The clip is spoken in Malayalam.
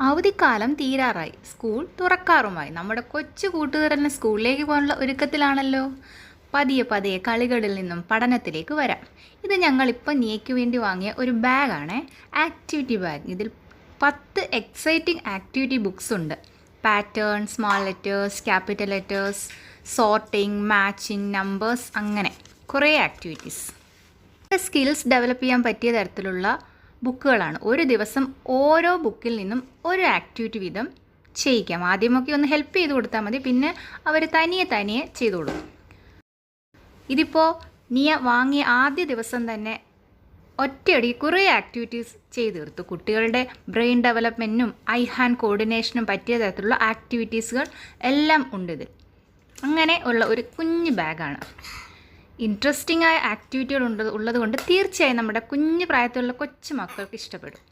അവധിക്കാലം തീരാറായി. സ്കൂൾ തുറക്കാറുമായി. നമ്മുടെ കൊച്ചു കൂട്ടുകാരെല്ലാം സ്കൂളിലേക്ക് പോകാനുള്ള ഒരുക്കത്തിലാണല്ലോ. പതിയെ പതിയെ കളികളിൽ നിന്നും പഠനത്തിലേക്ക് വരാം. ഇത് ഞങ്ങളിപ്പോൾ നീക്ക് വേണ്ടി വാങ്ങിയ ഒരു ബാഗാണ്, ആക്ടിവിറ്റി ബാഗ്. ഇതിൽ 10 എക്സൈറ്റിംഗ് ആക്ടിവിറ്റി ബുക്സ് ഉണ്ട്. Pattern, small letters, capital letters, sorting, matching, numbers, അങ്ങനെ കുറേ ആക്ടിവിറ്റീസ്. സ്കിൽസ് ഡെവലപ്പ് ചെയ്യാൻ പറ്റിയ തരത്തിലുള്ള ബുക്കുകളാണ്. ഒരു ദിവസം ഓരോ ബുക്കിൽ നിന്നും ഒരു ആക്ടിവിറ്റി വീതം ചെയ്യിക്കാം. ആദ്യമൊക്കെ ഒന്ന് ഹെൽപ്പ് ചെയ്ത് കൊടുത്താൽ മതി, പിന്നെ അവർ തനിയെ ചെയ്തോളും. ഇതിപ്പോൾ നീ വാങ്ങിയ ആദ്യ ദിവസം തന്നെ ഒറ്റയടി കുറേ ആക്ടിവിറ്റീസ് ചെയ്ത് തീർത്തു. കുട്ടികളുടെ ബ്രെയിൻ ഡെവലപ്മെൻറ്റിനും ഐ ഹാൻഡ് കോർഡിനേഷനും പറ്റിയ തരത്തിലുള്ള ആക്ടിവിറ്റീസുകൾ എല്ലാം ഉണ്ട് ഇതിൽ. അങ്ങനെ ഉള്ള ഒരു കുഞ്ഞ് ബാഗാണ്. ഇൻട്രസ്റ്റിംഗ് ആയ ആക്ടിവിറ്റികൾ ഉള്ളതുകൊണ്ട് തീർച്ചയായും നമ്മുടെ കുഞ്ഞു പ്രായത്തിലുള്ള കൊച്ചു മക്കൾക്ക് ഇഷ്ടപ്പെടും.